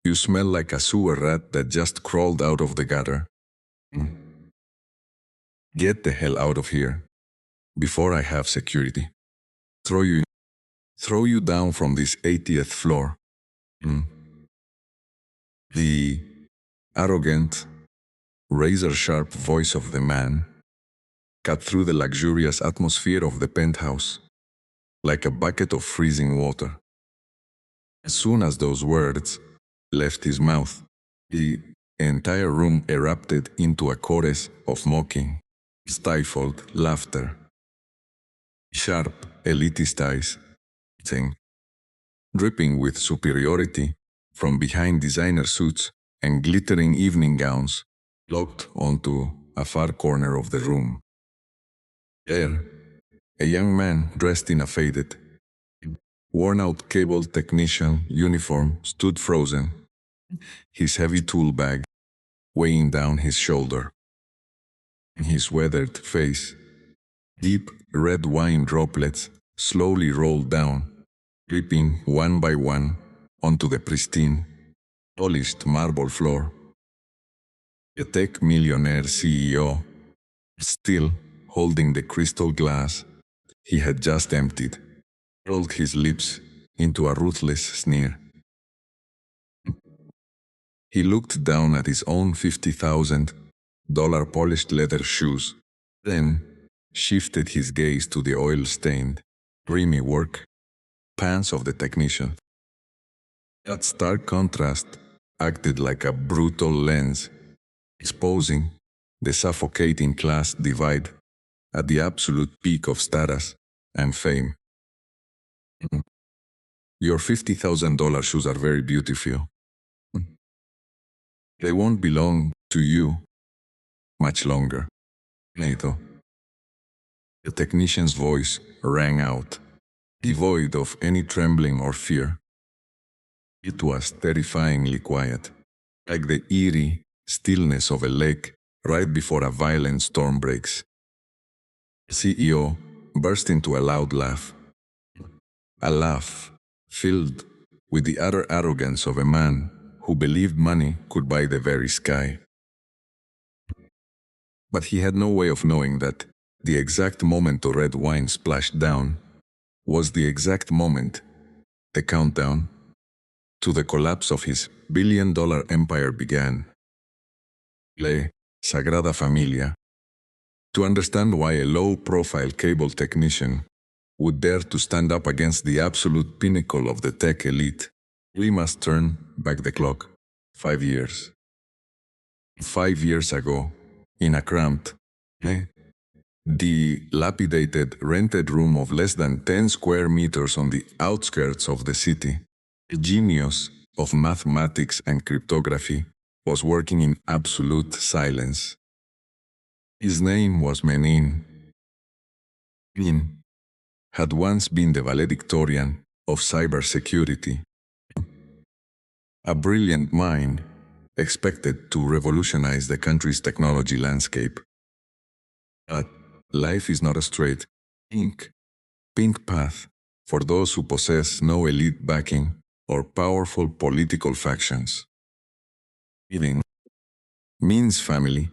You smell like a sewer rat that just crawled out of the gutter. Get the hell out of here, before I have security. Throw you down from this 80th floor. The arrogant, razor-sharp voice of the man cut through the luxurious atmosphere of the penthouse, like a bucket of freezing water. As soon as those words left his mouth, the entire room erupted into a chorus of mocking, stifled laughter. Sharp, elitist eyes, dripping with superiority from behind designer suits and glittering evening gowns, locked onto a far corner of the room. There, a young man dressed in a faded, worn-out cable technician uniform stood frozen, his heavy tool bag weighing down his shoulder. In his weathered face, deep red wine droplets slowly rolled down, dripping one by one onto the pristine, polished marble floor. The tech millionaire CEO, still holding the crystal glass he had just emptied, rolled his lips into a ruthless sneer. He looked down at his own $50,000 polished leather shoes, then shifted his gaze to the oil-stained, creamy work pants of the technician. That stark contrast acted like a brutal lens, exposing the suffocating class divide at the absolute peak of status and fame. Your $50,000 shoes are very beautiful. They won't belong to you much longer, Nato. The technician's voice rang out, devoid of any trembling or fear. It was terrifyingly quiet, like the eerie stillness of a lake right before a violent storm breaks. The CEO burst into a loud laugh. A laugh filled with the utter arrogance of a man who believed money could buy the very sky. But he had no way of knowing that the exact moment the red wine splashed down was the exact moment the countdown to the collapse of his billion-dollar empire began. La Sagrada Familia. To understand why a low-profile cable technician would dare to stand up against the absolute pinnacle of the tech elite, we must turn back the clock 5 years. 5 years ago, in a cramped, dilapidated rented room of less than 10 square meters on the outskirts of the city, a genius of mathematics and cryptography was working in absolute silence. His name was Menin. Menin had once been the valedictorian of cybersecurity, a brilliant mind expected to revolutionize the country's technology landscape. But life is not a straight, pink path for those who possess no elite backing or powerful political factions. Menin's family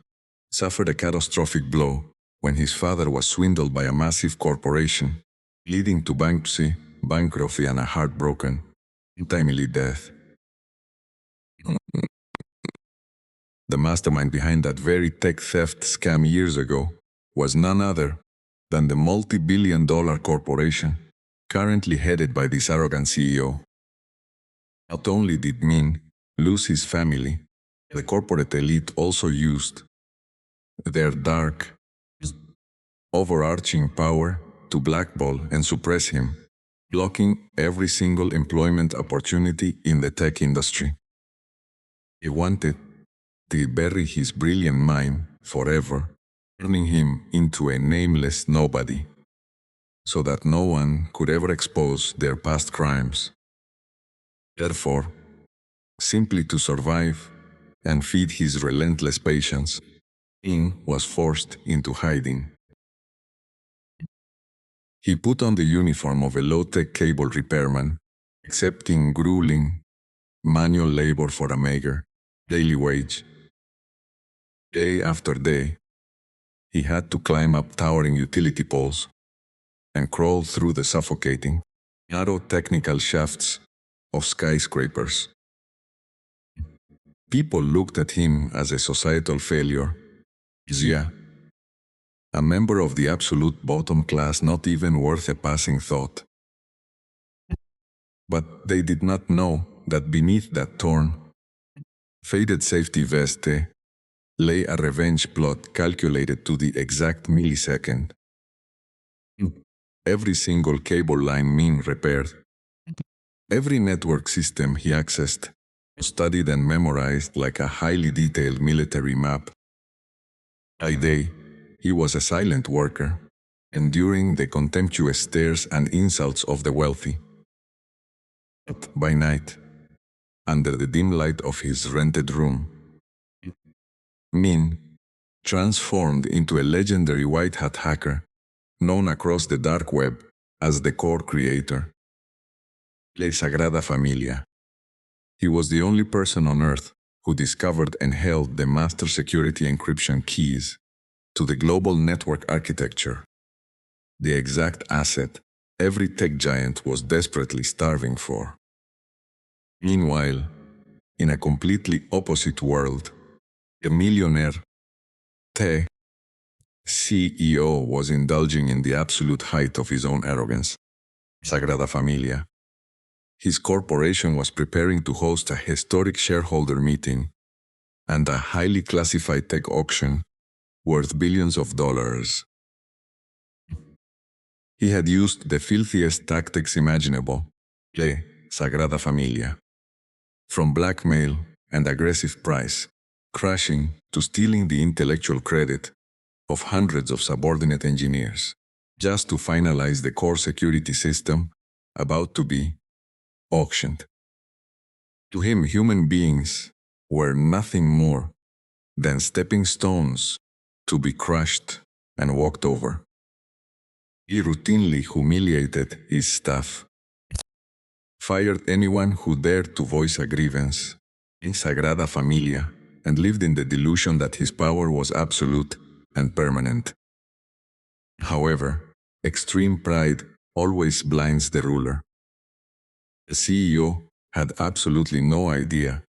suffered a catastrophic blow when his father was swindled by a massive corporation, leading to bankruptcy, and a heartbroken, untimely death. The mastermind behind that very tech theft scam years ago was none other than the multi-billion-dollar corporation currently headed by this arrogant CEO. Not only did Min lose his family, the corporate elite also used their dark, overarching power to blackball and suppress him, blocking every single employment opportunity in the tech industry. He wanted to bury his brilliant mind forever, turning him into a nameless nobody, so that no one could ever expose their past crimes. Therefore, simply to survive and feed his relentless patience, Ing was forced into hiding. He put on the uniform of a low-tech cable repairman, accepting grueling manual labor for a meager daily wage. Day after day, he had to climb up towering utility poles and crawl through the suffocating, narrow technical shafts of skyscrapers. People looked at him as a societal failure. Yeah, a member of the absolute bottom class, not even worth a passing thought. But they did not know that beneath that torn, faded safety vest lay a revenge plot calculated to the exact millisecond. Every single cable line mean repaired. Every network system he accessed, studied and memorized like a highly detailed military map. By day, he was a silent worker, enduring the contemptuous stares and insults of the wealthy. But by night, under the dim light of his rented room, Min transformed into a legendary white hat hacker, known across the dark web as the core creator. La Sagrada Familia. He was the only person on Earth who discovered and held the master security encryption keys to the global network architecture, the exact asset every tech giant was desperately starving for. Meanwhile, in a completely opposite world, a millionaire tech CEO was indulging in the absolute height of his own arrogance. Sagrada Familia. His corporation was preparing to host a historic shareholder meeting and a highly classified tech auction worth billions of dollars. He had used the filthiest tactics imaginable, La Sagrada Familia. From blackmail and aggressive price, crashing to stealing the intellectual credit of hundreds of subordinate engineers, just to finalize the core security system about to be auctioned. To him, human beings were nothing more than stepping stones to be crushed and walked over. He routinely humiliated his staff, fired anyone who dared to voice a grievance in Sagrada Familia, and lived in the delusion that his power was absolute and permanent. However, extreme pride always blinds the ruler. The CEO had absolutely no idea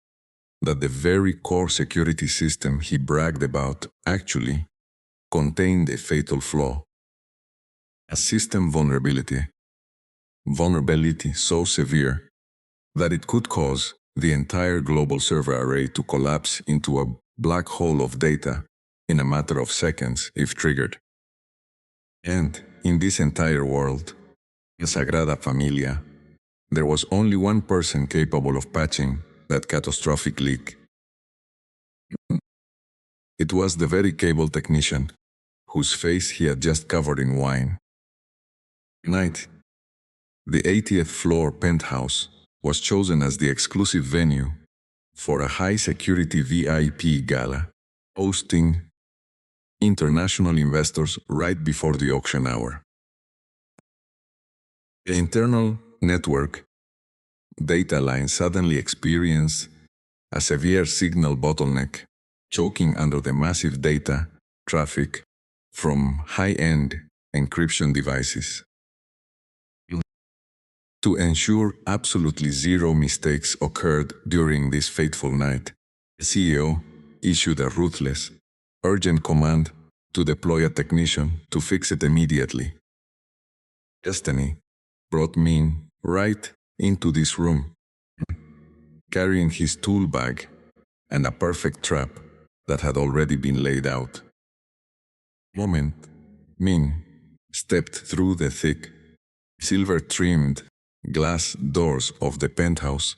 that the very core security system he bragged about actually contained a fatal flaw. A system vulnerability so severe that it could cause the entire global server array to collapse into a black hole of data in a matter of seconds if triggered. And in this entire world, the Sagrada Familia, there was only one person capable of patching that catastrophic leak. It was the very cable technician whose face he had just covered in wine. Tonight, the 80th floor penthouse was chosen as the exclusive venue for a high-security VIP gala, hosting international investors right before the auction hour. The internal network data line suddenly experienced a severe signal bottleneck, choking under the massive data traffic from high-end encryption devices. To ensure absolutely zero mistakes occurred during this fateful night, the CEO issued a ruthless, urgent command to deploy a technician to fix it immediately. Destiny brought Min right into this room, carrying his tool bag and a perfect trap that had already been laid out. Moment, Min stepped through the thick, silver-trimmed glass doors of the penthouse.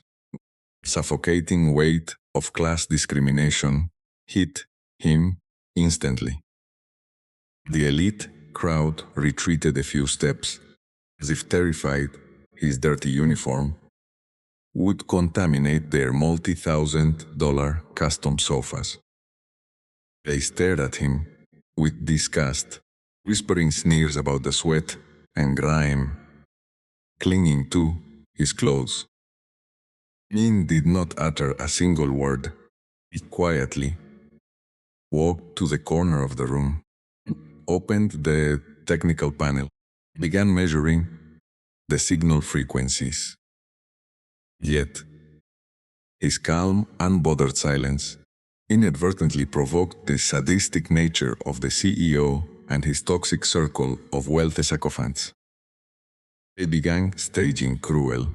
Suffocating weight of class discrimination hit him instantly. The elite crowd retreated a few steps, as if terrified his dirty uniform would contaminate their multi-thousand-dollar custom sofas. They stared at him with disgust, whispering sneers about the sweat and grime clinging to his clothes. Min did not utter a single word. He quietly walked to the corner of the room, opened the technical panel, began measuring the signal frequencies. Yet, his calm, unbothered silence inadvertently provoked the sadistic nature of the CEO and his toxic circle of wealthy sycophants. They began staging cruel,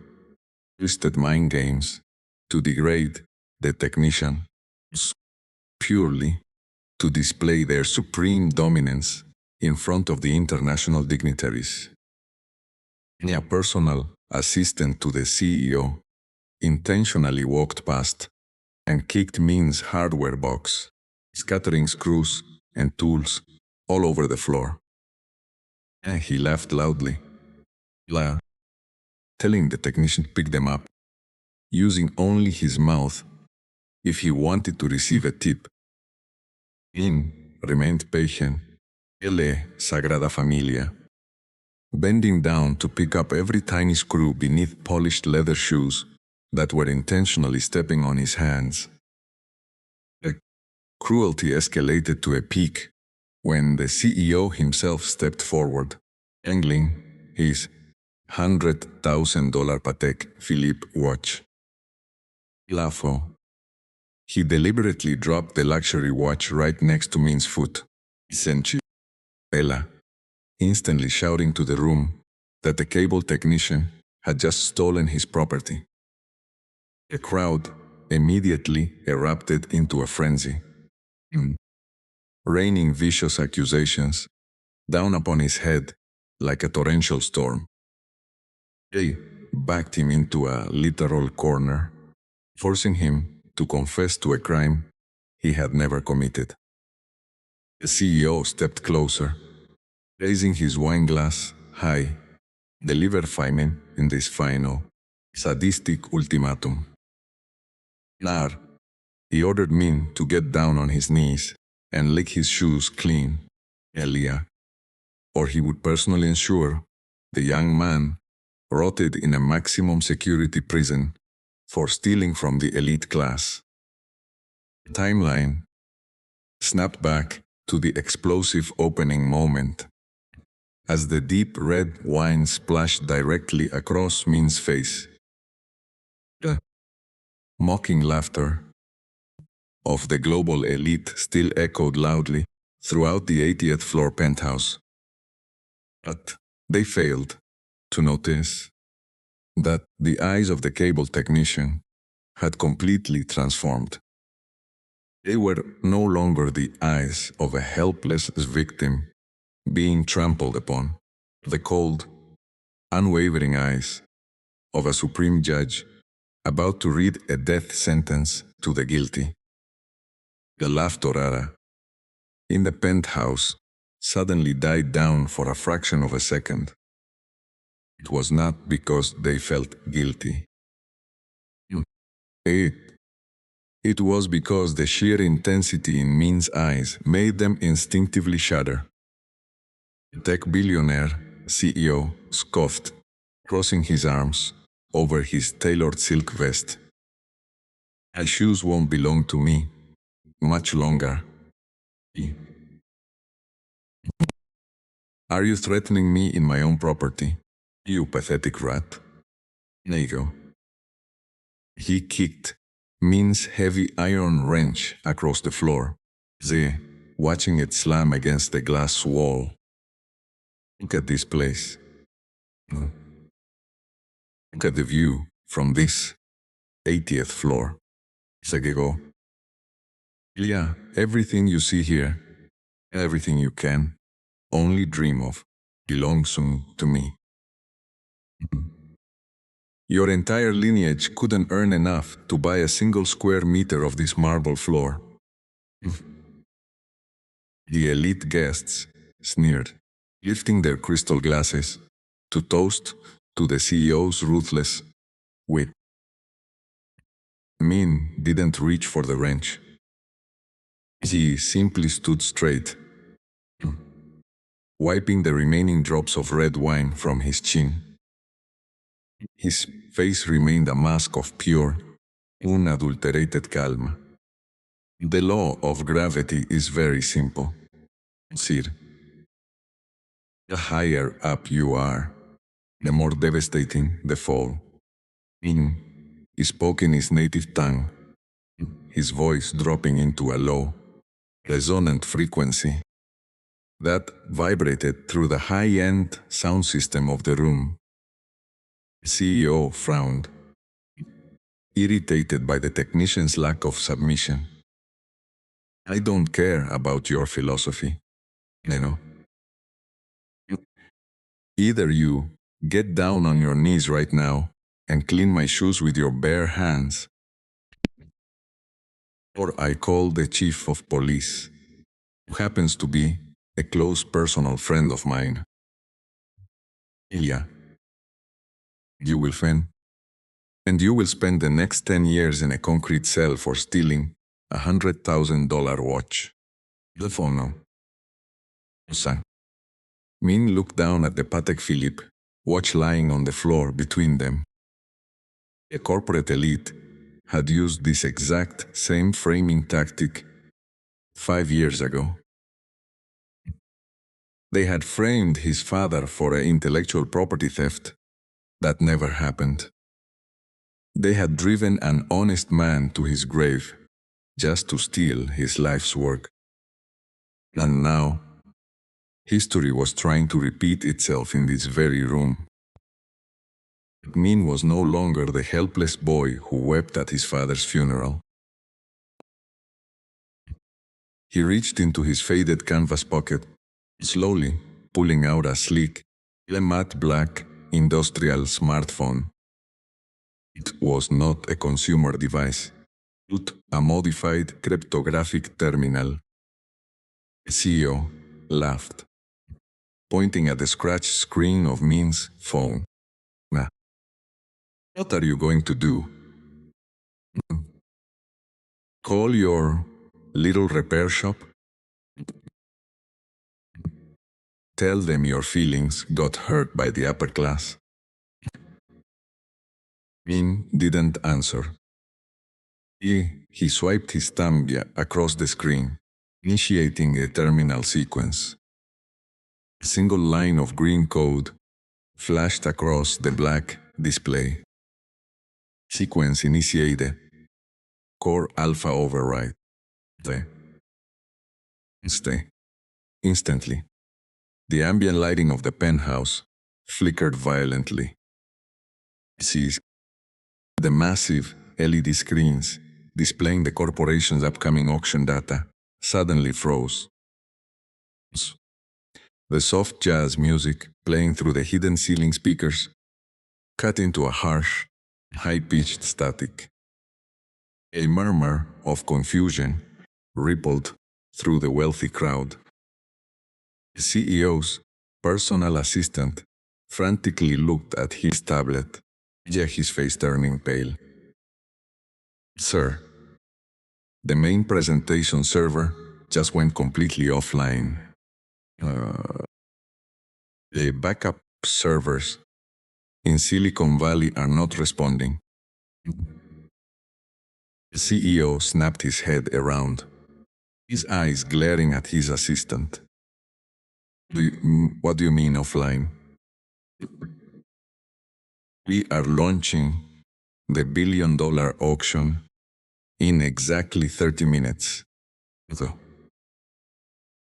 twisted mind games to degrade the technician purely to display their supreme dominance in front of the international dignitaries. A personal assistant to the CEO intentionally walked past and kicked Min's hardware box, scattering screws and tools all over the floor. And he laughed loudly, telling the technician to pick them up, using only his mouth if he wanted to receive a tip. Min remained patient, Sagrada Familia, bending down to pick up every tiny screw beneath polished leather shoes that were intentionally stepping on his hands. The cruelty escalated to a peak when the CEO himself stepped forward, angling his $100,000 Patek Philippe watch. Lafo. He deliberately dropped the luxury watch right next to Min's foot. Senchi. Bella, instantly shouting to the room that the cable technician had just stolen his property. The crowd immediately erupted into a frenzy, raining vicious accusations down upon his head like a torrential storm. They backed him into a literal corner, forcing him to confess to a crime he had never committed. The CEO stepped closer, raising his wine glass high, delivered Feynman in this final, sadistic ultimatum. Nar, he ordered Min to get down on his knees and lick his shoes clean, Elia, or he would personally ensure the young man rotted in a maximum security prison for stealing from the elite class. The timeline snapped back to the explosive opening moment as the deep red wine splashed directly across Min's face. The mocking laughter of the global elite still echoed loudly throughout the 80th floor penthouse. But they failed to notice that the eyes of the cable technician had completely transformed. They were no longer the eyes of a helpless victim being trampled upon, the cold, unwavering eyes of a supreme judge about to read a death sentence to the guilty. The laughter in the penthouse suddenly died down for a fraction of a second. It was not because they felt guilty. It was because the sheer intensity in Min's eyes made them instinctively shudder. The tech billionaire CEO scoffed, crossing his arms over his tailored silk vest. "My shoes won't belong to me much longer. Are you threatening me in my own property, you pathetic rat?" Nego. He kicked Min's heavy iron wrench across the floor, watching it slam against the glass wall. "Look at this place. Look at the view from this 80th floor." Segego. "Yeah, everything you see here, everything you can only dream of, belongs to me. Your entire lineage couldn't earn enough to buy a single square meter of this marble floor." The elite guests sneered, lifting their crystal glasses to toast to the CEO's ruthless wit. Min didn't reach for the wrench. He simply stood straight, wiping the remaining drops of red wine from his chin. His face remained a mask of pure, unadulterated calm. The law of gravity is very simple. Sir, the higher up you are, the more devastating the fall. In he spoke in his native tongue, his voice dropping into a low, resonant frequency that vibrated through the high-end sound system of the room. The CEO frowned, irritated by the technician's lack of submission. I don't care about your philosophy, you know. Either you get down on your knees right now and clean my shoes with your bare hands, or I call the chief of police, who happens to be a close personal friend of mine. Yeah, you will fin. And you will spend the next 10 years in a concrete cell for stealing $100,000 watch. The phone now. Son. Min looked down at the Patek Philippe, watch lying on the floor between them. The corporate elite had used this exact same framing tactic 5 years ago. They had framed his father for an intellectual property theft that never happened. They had driven an honest man to his grave just to steal his life's work. And now, history was trying to repeat itself in this very room. Min was no longer the helpless boy who wept at his father's funeral. He reached into his faded canvas pocket, slowly pulling out a sleek, matte black industrial smartphone. It was not a consumer device, but a modified cryptographic terminal. The CEO laughed, pointing at the scratch screen of Min's phone. What are you going to do? Call your little repair shop? Tell them your feelings got hurt by the upper class? Min didn't answer. He swiped his thumb across the screen, initiating a terminal sequence. A single line of green code flashed across the black display. Sequence initiated. Core alpha override. Instantly, the ambient lighting of the penthouse flickered violently. The massive LED screens displaying the corporation's upcoming auction data suddenly froze. The soft jazz music playing through the hidden ceiling speakers cut into a harsh, high-pitched static. A murmur of confusion rippled through the wealthy crowd. The CEO's personal assistant frantically looked at his tablet, his face turning pale. Sir, the main presentation server just went completely offline. The backup servers in Silicon Valley are not responding. The CEO snapped his head around, his eyes glaring at his assistant. What do you mean offline? We are launching the billion-dollar auction in exactly 30 minutes. So,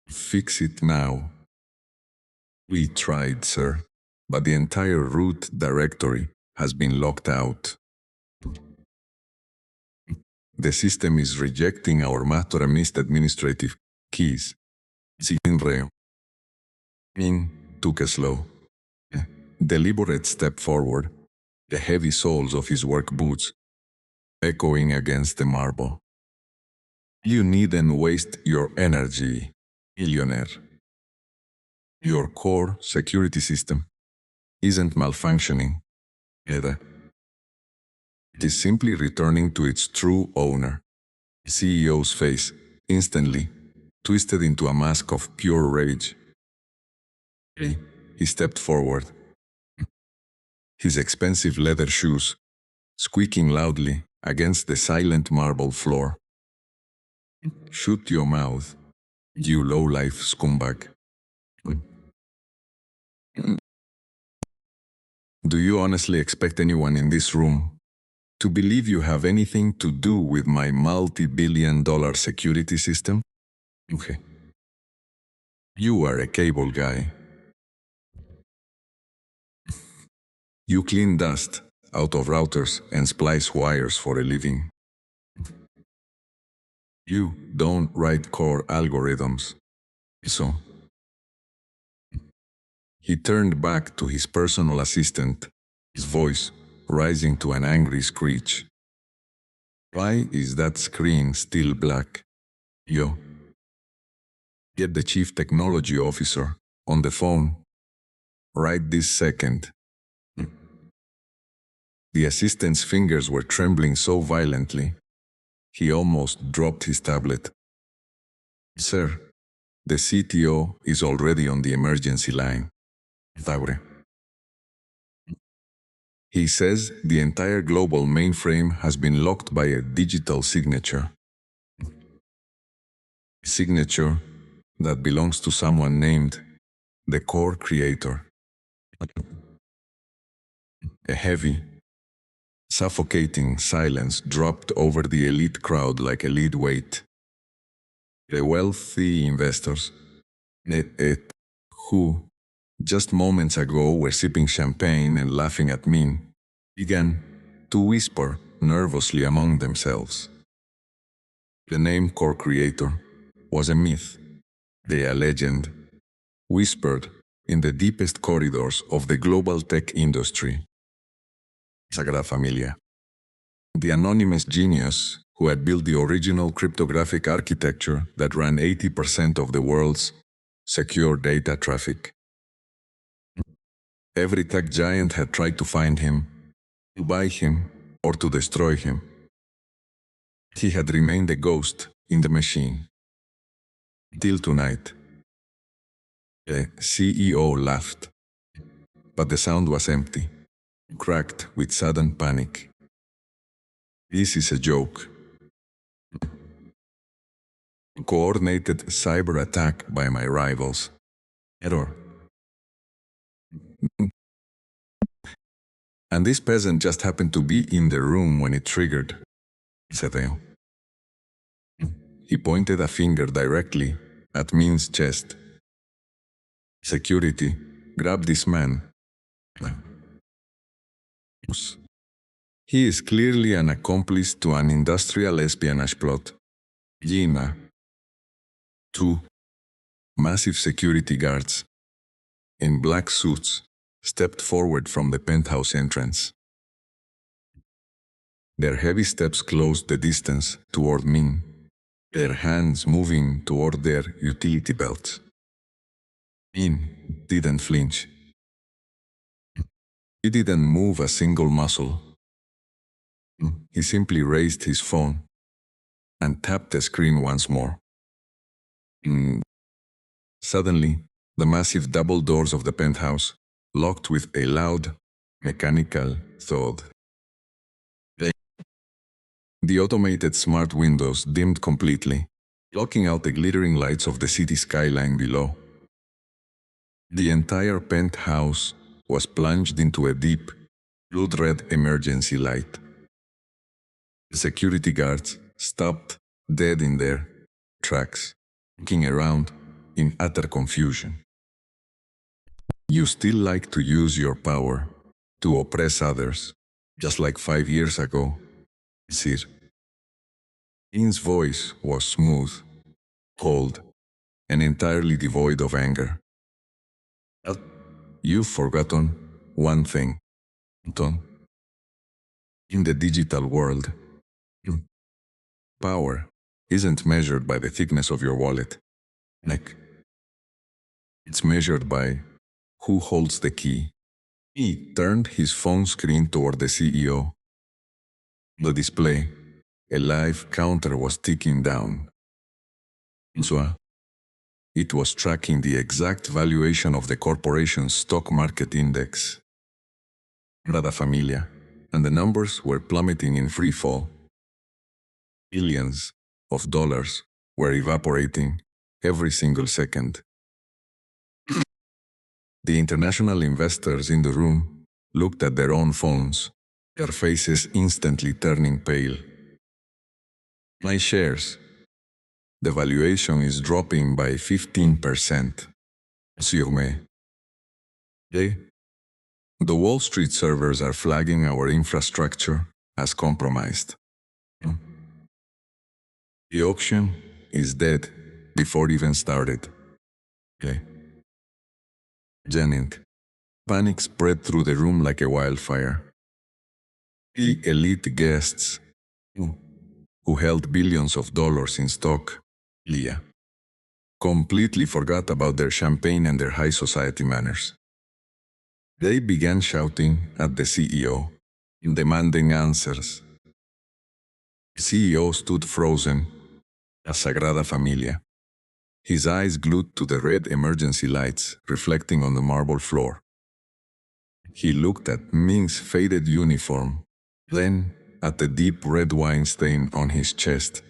fix it now. We tried, sir, but the entire root directory has been locked out. The system is rejecting our master missed administrative keys. Min took a slow, deliberate step forward, the heavy soles of his work boots echoing against the marble. You needn't waste your energy, billionaire. Your core security system isn't malfunctioning, either. It is simply returning to its true owner. The CEO's face instantly twisted into a mask of pure rage. He stepped forward, his expensive leather shoes squeaking loudly against the silent marble floor. Shut your mouth, you low-life scumbag. Do you honestly expect anyone in this room to believe you have anything to do with my multi-billion-dollar security system? Okay. You are a cable guy. You clean dust out of routers and splice wires for a living. You don't write core algorithms. So, he turned back to his personal assistant, his voice rising to an angry screech. Why is that screen still black? Yo. Get the chief technology officer on the phone right this second. The assistant's fingers were trembling so violently, he almost dropped his tablet. Sir, the CTO is already on the emergency line. Taure. He says the entire global mainframe has been locked by a digital signature. Signature that belongs to someone named the core creator. A heavy, suffocating silence dropped over the elite crowd like a lead weight. The wealthy investors, who just moments ago were sipping champagne and laughing at me, began to whisper nervously among themselves. The name core creator was a myth, a legend, whispered in the deepest corridors of the global tech industry. Sagrada Familia. The anonymous genius who had built the original cryptographic architecture that ran 80% of the world's secure data traffic. Every tech giant had tried to find him, to buy him, or to destroy him. He had remained a ghost in the machine. Till tonight. The CEO laughed, but the sound was empty, cracked with sudden panic. This is a joke. Coordinated cyber attack by my rivals. Error. And this peasant just happened to be in the room when it triggered, said Theo. He pointed a finger directly at Min's chest. Security, grab this man. He is clearly an accomplice to an industrial espionage plot. Gina. 2 massive security guards in black suits stepped forward from the penthouse entrance. Their heavy steps closed the distance toward Min, their hands moving toward their utility belts. Min didn't flinch. He didn't move a single muscle. He simply raised his phone and tapped the screen once more. Suddenly, the massive double doors of the penthouse locked with a loud, mechanical thud. The automated smart windows dimmed completely, blocking out the glittering lights of the city skyline below. The entire penthouse was plunged into a deep, blood-red emergency light. The security guards stopped dead in their tracks, looking around in utter confusion. You still like to use your power to oppress others, just like 5 years ago, Sir. In's voice was smooth, cold, and entirely devoid of anger. You've forgotten one thing, Anton. In the digital world, power isn't measured by the thickness of your wallet. It's measured by who holds the key. He turned his phone screen toward the CEO. The display, a live counter, was ticking down. So, it was tracking the exact valuation of the corporation's stock market index. Rada Familia, and the numbers were plummeting in free fall. Billions of dollars were evaporating every single second. The international investors in the room looked at their own phones, their faces instantly turning pale. My shares. The valuation is dropping by 15%. Sur me. Eh? The Wall Street servers are flagging our infrastructure as compromised. The auction is dead before it even started. Okay. Janet. Panic spread through the room like a wildfire. The elite guests, who held billions of dollars in stock, Leah, completely forgot about their champagne and their high society manners. They began shouting at the CEO, demanding answers. The CEO stood frozen, a Sagrada Familia, his eyes glued to the red emergency lights reflecting on the marble floor. He looked at Ming's faded uniform, then at the deep red wine stain on his chest.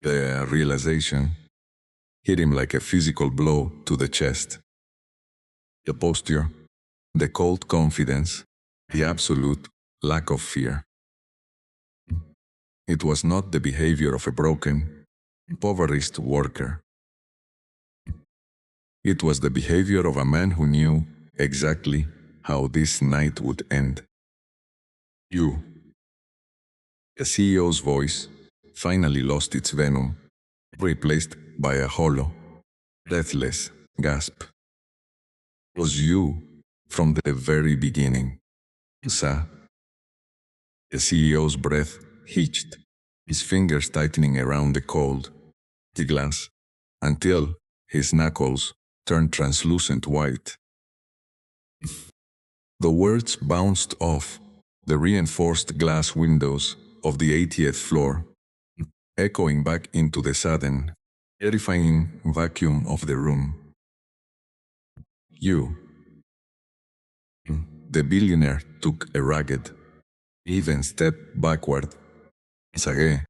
The realization hit him like a physical blow to the chest. The posture, the cold confidence, the absolute lack of fear. It was not the behavior of a broken, impoverished worker. It was the behavior of a man who knew exactly how this night would end. You. The CEO's voice finally lost its venom, replaced by a hollow, breathless gasp. It was you from the very beginning. Sa. The CEO's breath hitched, his fingers tightening around the cold, the glass, until his knuckles turned translucent white. The words bounced off the reinforced glass windows of the 80th floor, echoing back into the sudden, terrifying vacuum of the room. You. The billionaire took a ragged, even step backward. Sage,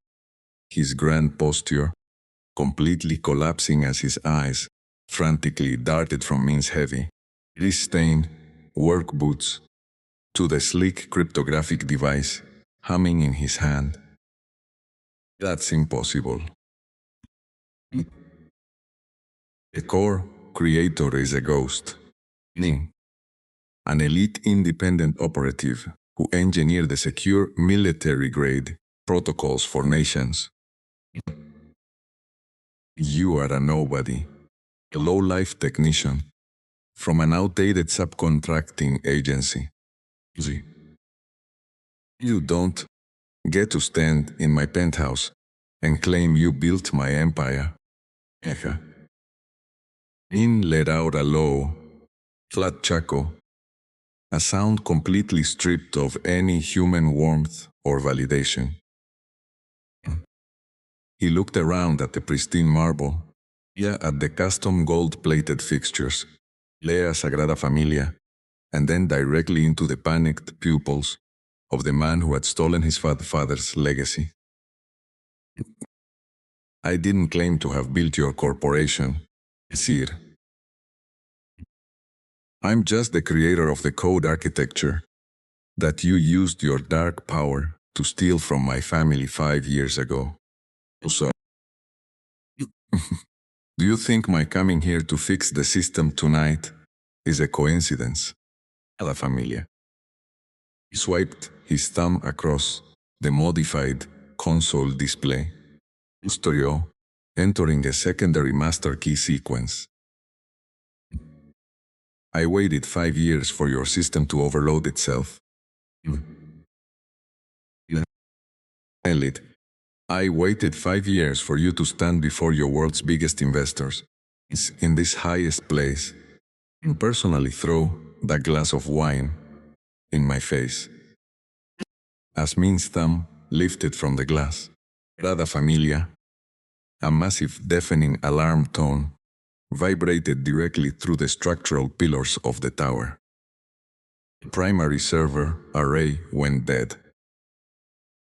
his grand posture, completely collapsing as his eyes frantically darted from Min's heavy, grease-stained work boots to the sleek cryptographic device humming in his hand. That's impossible. The core creator is a ghost. Ning, an elite independent operative who engineered the secure military-grade protocols for nations. You are a nobody, a low-life technician from an outdated subcontracting agency. You don't get to stand in my penthouse and claim you built my empire. In let out a low, flat chuckle, a sound completely stripped of any human warmth or validation. He looked around at the pristine marble, at the custom gold-plated fixtures, Lea Sagrada Familia, and then directly into the panicked pupils of the man who had stolen his father's legacy. I didn't claim to have built your corporation, Sir. I'm just the creator of the code architecture that you used your dark power to steal from my family 5 years ago. So, do you think my coming here to fix the system tonight is a coincidence? La Familia. He swiped his thumb across the modified console display. Custodio, entering a secondary master key sequence. I waited 5 years for your system to overload itself. Elite, I waited 5 years for you to stand before your world's biggest investors, in this highest place, and personally throw that glass of wine in my face. As Min's thumb lifted from the glass, Rada Familia, a massive deafening alarm tone, vibrated directly through the structural pillars of the tower. The primary server array went dead.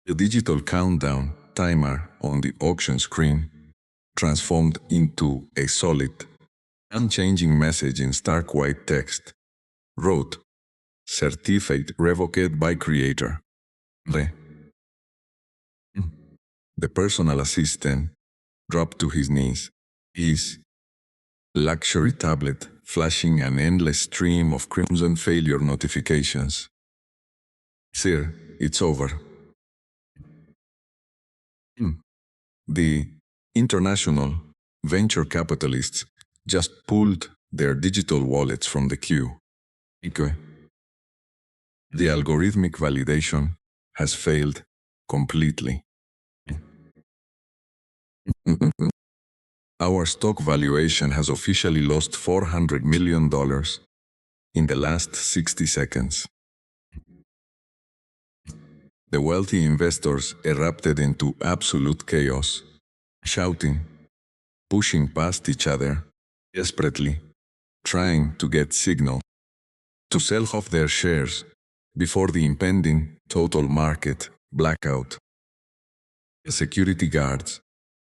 The digital countdown timer on the auction screen transformed into a solid, unchanging message in stark white text. Wrote, "Certificate revoked by creator." The personal assistant dropped to his knees, his luxury tablet flashing an endless stream of crimson failure notifications. "Sir, it's over." The international venture capitalists just pulled their digital wallets from the queue. The algorithmic validation has failed completely. Our stock valuation has officially lost $400 million in the last 60 seconds. The wealthy investors erupted into absolute chaos, shouting, pushing past each other, desperately, trying to get signal to sell off their shares before the impending total market blackout. The security guards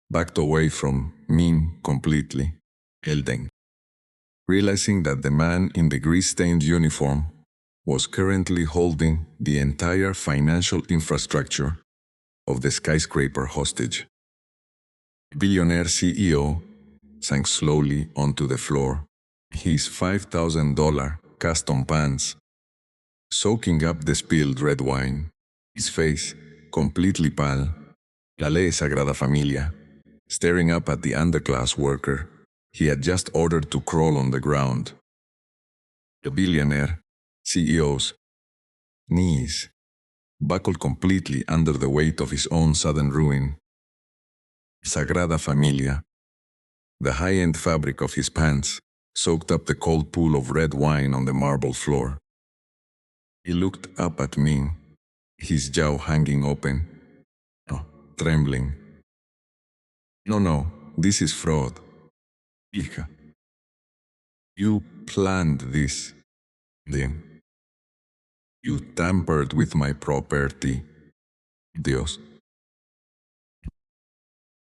backed away from me completely, yelling, realizing that the man in the grease-stained uniform was currently holding the entire financial infrastructure of the skyscraper hostage. The billionaire CEO sank slowly onto the floor, his $5,000 custom pants soaking up the spilled red wine, his face completely pale. La ley Sagrada Familia, staring up at the underclass worker he had just ordered to crawl on the ground. The billionaire CEO's knees buckled completely under the weight of his own sudden ruin. Sagrada Familia, the high-end fabric of his pants, soaked up the cold pool of red wine on the marble floor. He looked up at me, his jaw hanging open, trembling. No, this is fraud. Hija. You planned this. Then you tampered with my property. Dios.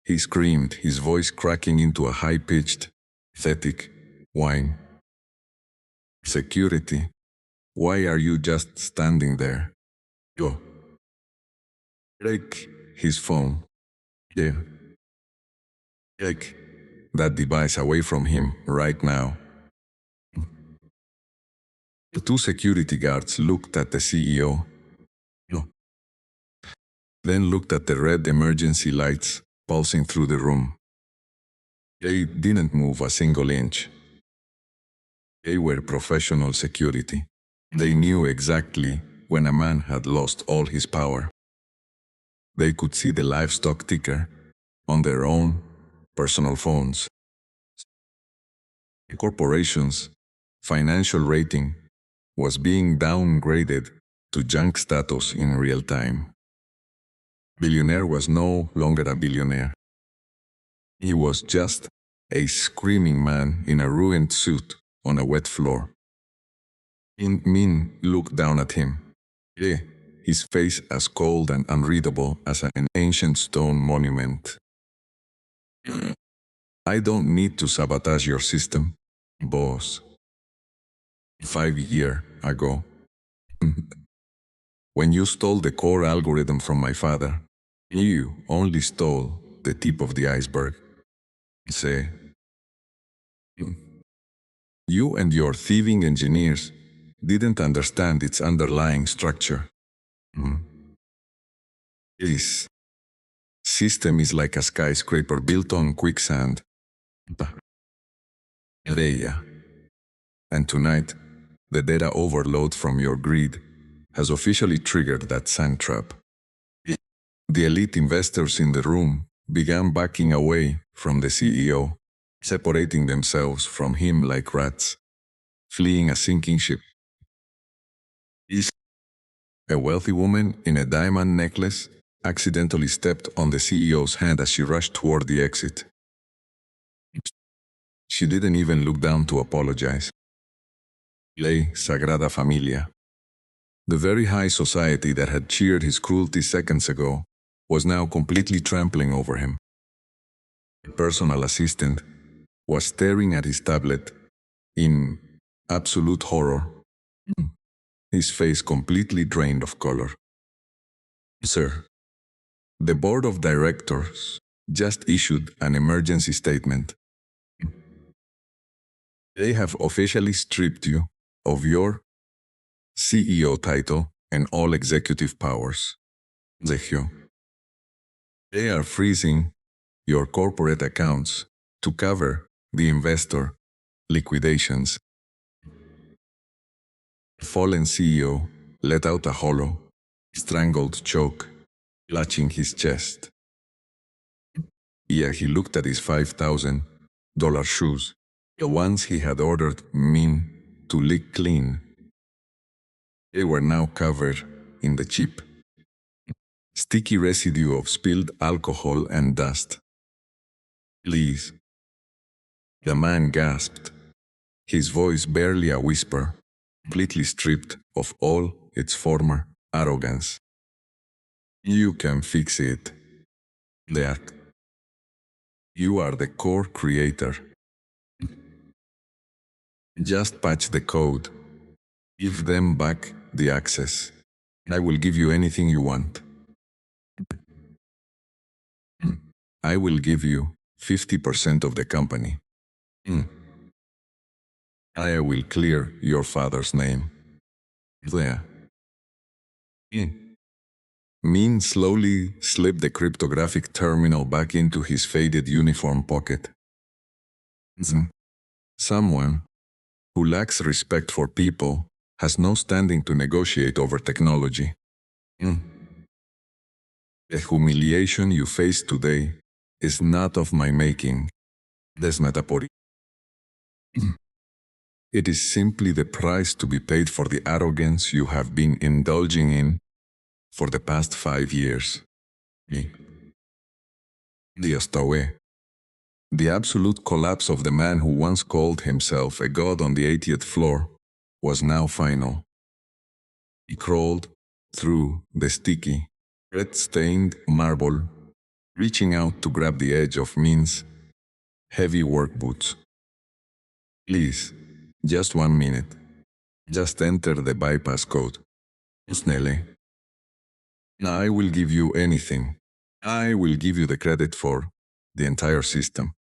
He screamed, his voice cracking into a high-pitched, pathetic whine. Security, why are you just standing there? Yo. Take his phone. Yeah. Take that device away from him right now. The two security guards looked at the CEO. No. Then looked at the red emergency lights pulsing through the room. They didn't move a single inch. They were professional security. They knew exactly when a man had lost all his power. They could see the livestock ticker on their own personal phones. The corporation's financial rating was being downgraded to junk status in real time. Billionaire was no longer a billionaire. He was just a screaming man in a ruined suit on a wet floor. Min looked down at him, his face as cold and unreadable as an ancient stone monument. I don't need to sabotage your system, boss. 5 years ago, when you stole the core algorithm from my father, you only stole the tip of the iceberg. Say, you and your thieving engineers didn't understand its underlying structure. This system is like a skyscraper built on quicksand. And tonight, the data overload from your greed has officially triggered that sand trap. The elite investors in the room began backing away from the CEO, separating themselves from him like rats, fleeing a sinking ship. A wealthy woman in a diamond necklace accidentally stepped on the CEO's hand as she rushed toward the exit. She didn't even look down to apologize. Ley Sagrada Familia, the very high society that had cheered his cruelty seconds ago, was now completely trampling over him. The personal assistant was staring at his tablet in absolute horror, his face completely drained of color. Sir, the board of directors just issued an emergency statement. They have officially stripped you of your CEO title and all executive powers. They are freezing your corporate accounts to cover the investor liquidations. The fallen CEO let out a hollow, strangled choke, clutching his chest. Yeah, he looked at his $5,000 shoes, the ones he had ordered Min to lick clean. They were now covered in the cheap, sticky residue of spilled alcohol and dust. Please, the man gasped, his voice barely a whisper, completely stripped of all its former arrogance. You can fix it, Leak. You are the core creator. Just patch the code. Give them back the access. I will give you anything you want. I will give you 50% of the company. I will clear your father's name. There. Min slowly slipped the cryptographic terminal back into his faded uniform pocket. Someone who lacks respect for people has no standing to negotiate over technology. The humiliation you face today is not of my making. Desmetapori. It is simply the price to be paid for the arrogance you have been indulging in for the past 5 years. The Astawe. The absolute collapse of the man who once called himself a god on the 80th floor was now final. He crawled through the sticky, red-stained marble, reaching out to grab the edge of Min's heavy work boots. Please, just 1 minute. Just enter the bypass code. Snelle. I will give you anything. I will give you the credit for the entire system.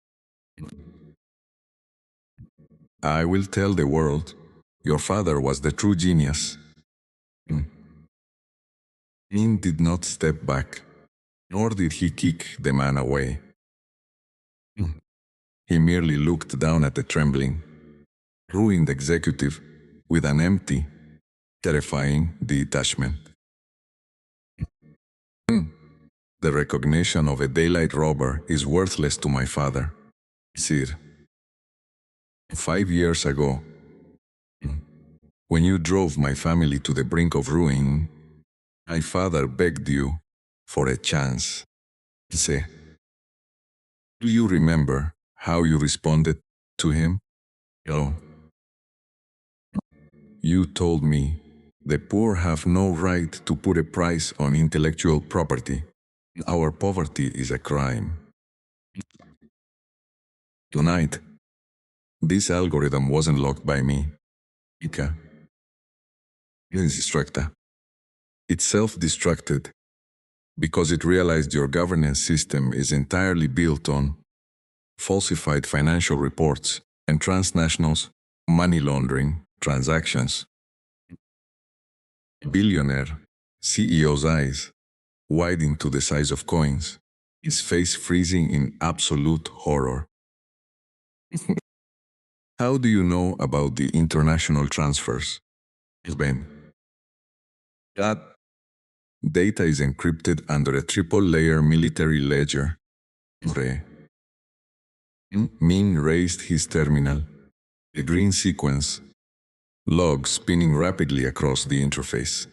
I will tell the world your father was the true genius. Min did not step back, nor did he kick the man away. He merely looked down at the trembling, ruined executive with an empty, terrifying detachment. The recognition of a daylight robber is worthless to my father, Sir. 5 years ago, when you drove my family to the brink of ruin, my father begged you for a chance. Say, do you remember how you responded to him? Oh. You told me the poor have no right to put a price on intellectual property. Our poverty is a crime. Tonight, this algorithm wasn't locked by me. Ika. It self-destructed because it realized your governance system is entirely built on falsified financial reports and transnationals' money laundering transactions. Billionaire CEO's eyes widened to the size of coins, his face freezing in absolute horror. How do you know about the international transfers? Ben. That data is encrypted under a triple-layer military ledger. Min raised his terminal, a green sequence, log spinning rapidly across the interface.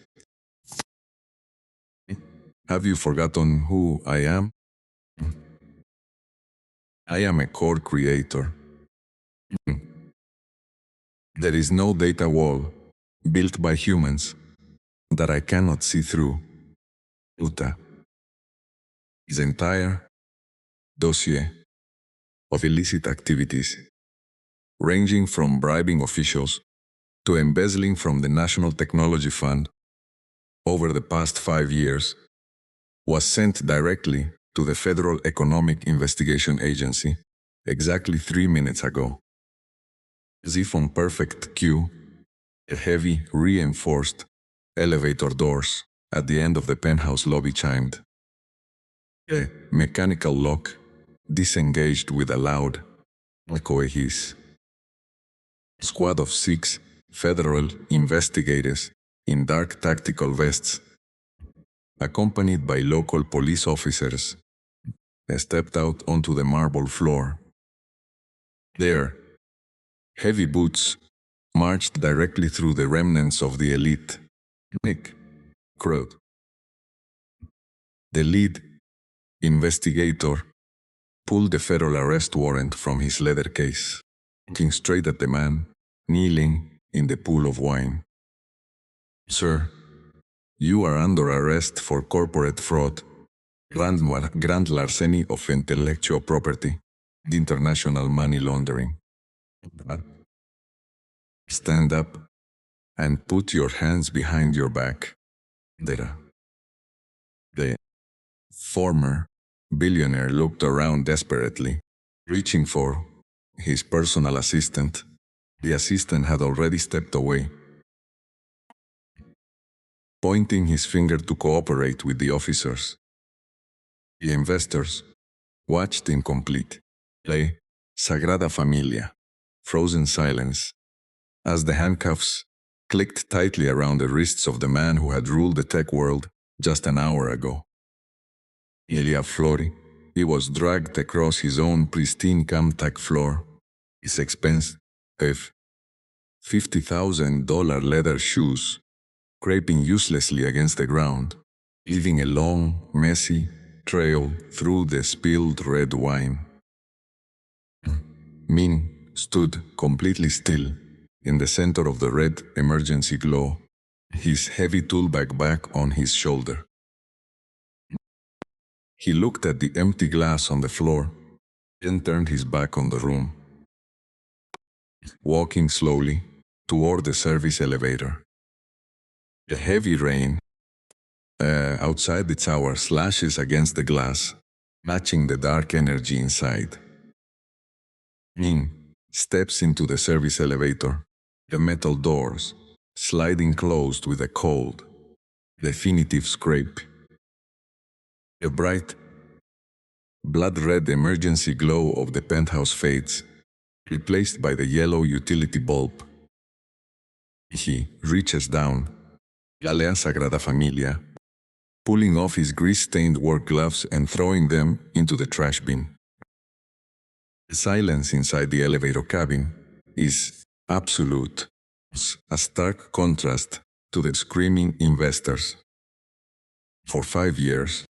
Have you forgotten who I am? I am a core creator. There is no data wall built by humans that I cannot see through. Uta. His entire dossier of illicit activities, ranging from bribing officials to embezzling from the National Technology Fund over the past 5 years, was sent directly to the Federal Economic Investigation Agency exactly 3 minutes ago. As if on perfect cue, the heavy, reinforced elevator doors at the end of the penthouse lobby chimed. The mechanical lock disengaged with a loud, echoey hiss. A squad of 6 federal investigators in dark tactical vests, accompanied by local police officers, stepped out onto the marble floor. Their heavy boots marched directly through the remnants of the elite. Nick crowd. The lead investigator pulled the federal arrest warrant from his leather case, looking straight at the man kneeling in the pool of wine. Sir, you are under arrest for corporate fraud, grand larceny of intellectual property, and international money laundering. Stand up and put your hands behind your back. The former billionaire looked around desperately, reaching for his personal assistant. The assistant had already stepped away, pointing his finger to cooperate with the officers. The investors watched in complete play Sagrada Familia, frozen silence, as the handcuffs clicked tightly around the wrists of the man who had ruled the tech world just an hour ago. Elia Flori, he was dragged across his own pristine Camtac floor, his expensive $50,000 leather shoes scraping uselessly against the ground, leaving a long, messy trail through the spilled red wine. Min stood completely still in the center of the red emergency glow, his heavy tool bag back on his shoulder. He looked at the empty glass on the floor, then turned his back on the room, walking slowly toward the service elevator. The heavy rain outside the tower slashes against the glass, matching the dark energy inside. Min steps into the service elevator, the metal doors sliding closed with a cold, definitive scrape. The bright, blood-red emergency glow of the penthouse fades, replaced by the yellow utility bulb. He reaches down, Galea Sagrada Familia, pulling off his grease-stained work gloves and throwing them into the trash bin. The silence inside the elevator cabin is absolute, a stark contrast to the screaming investors. For 5 years,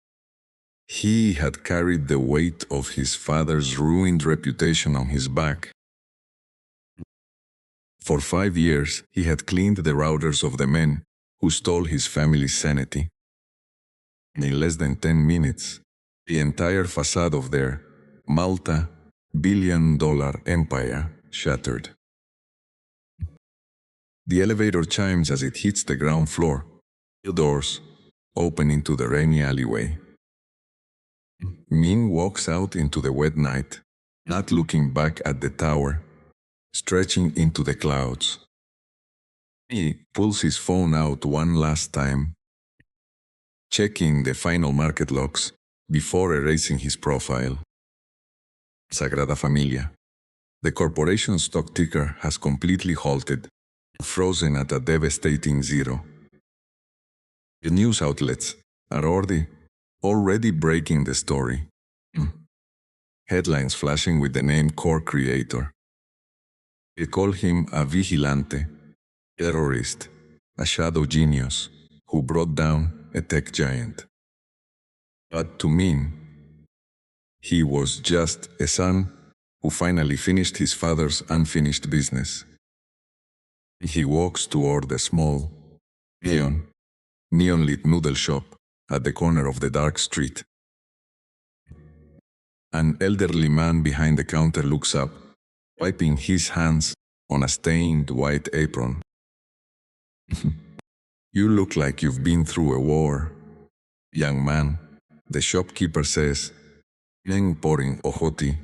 he had carried the weight of his father's ruined reputation on his back. For 5 years, he had cleaned the routers of the men who stole his family's sanity. In less than 10 minutes, the entire facade of their multi-billion-dollar empire shattered. The elevator chimes as it hits the ground floor, the doors open into the rainy alleyway. Min walks out into the wet night, not looking back at the tower, stretching into the clouds. He pulls his phone out one last time, checking the final market logs before erasing his profile. Sagrada Familia. The corporation's stock ticker has completely halted, frozen at a devastating zero. The news outlets are already breaking the story. Headlines flashing with the name core creator. They call him a vigilante, terrorist, a shadow genius who brought down a tech giant. But to Min, he was just a son who finally finished his father's unfinished business. He walks toward the small, neon-lit noodle shop at the corner of the dark street. An elderly man behind the counter looks up, wiping his hands on a stained white apron. You look like you've been through a war, young man, the shopkeeper says, pouring ojoti.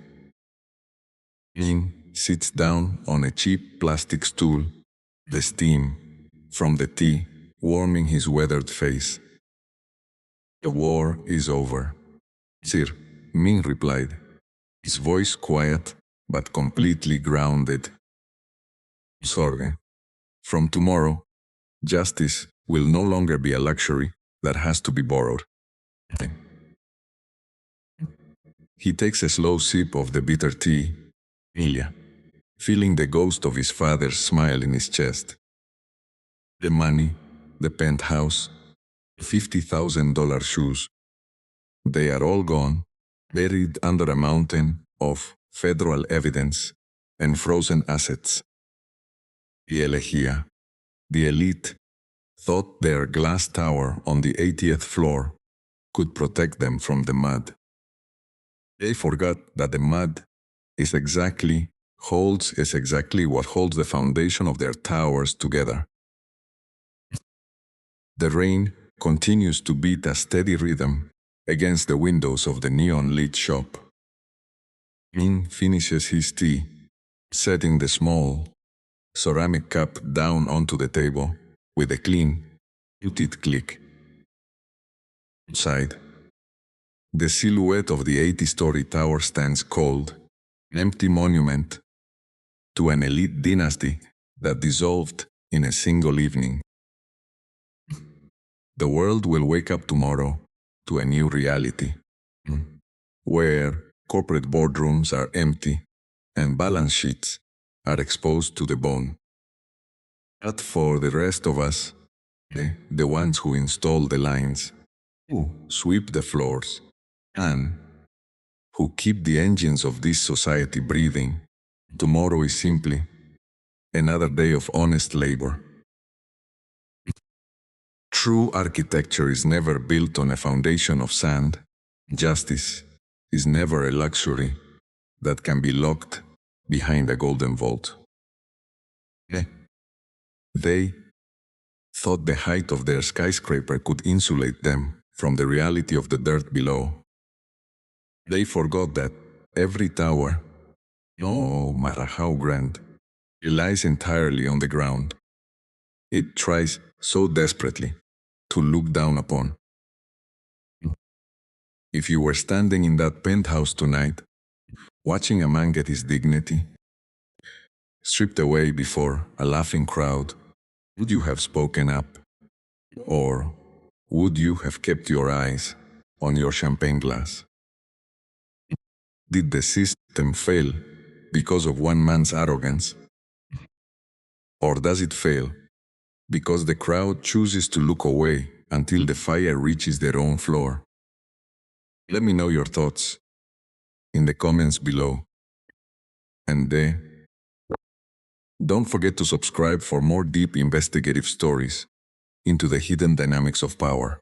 Ning sits down on a cheap plastic stool, the steam from the tea warming his weathered face. The war is over, sir, Ming replied, his voice quiet but completely grounded. Sorge, from tomorrow, justice will no longer be a luxury that has to be borrowed. He takes a slow sip of the bitter tea, Ilya, feeling the ghost of his father's smile in his chest. The money, the penthouse, $50,000 shoes, they are all gone, buried under a mountain of federal evidence and frozen assets. The elegía, the elite, thought their glass tower on the 80th floor could protect them from the mud. They forgot that the mud is exactly what holds the foundation of their towers together. The rain continues to beat a steady rhythm against the windows of the neon-lit shop. Min finishes his tea, setting the small ceramic cup down onto the table with a clean, muted click. Outside, the silhouette of the 80-story tower stands cold, an empty monument to an elite dynasty that dissolved in a single evening. The world will wake up tomorrow to a new reality, where corporate boardrooms are empty and balance sheets are exposed to the bone. But for the rest of us, the ones who install the lines, who sweep the floors, and who keep the engines of this society breathing, tomorrow is simply another day of honest labor. True architecture is never built on a foundation of sand. Justice is never a luxury that can be locked behind a golden vault. They thought the height of their skyscraper could insulate them from the reality of the dirt below. They forgot that every tower, no matter how grand, relies entirely on the ground. It tries so desperately to look down upon. If you were standing in that penthouse tonight, watching a man get his dignity stripped away before a laughing crowd, would you have spoken up? Or would you have kept your eyes on your champagne glass? Did the system fail because of one man's arrogance? Or does it fail because the crowd chooses to look away until the fire reaches their own floor? Let me know your thoughts in the comments below. And don't forget to subscribe for more deep investigative stories into the hidden dynamics of power.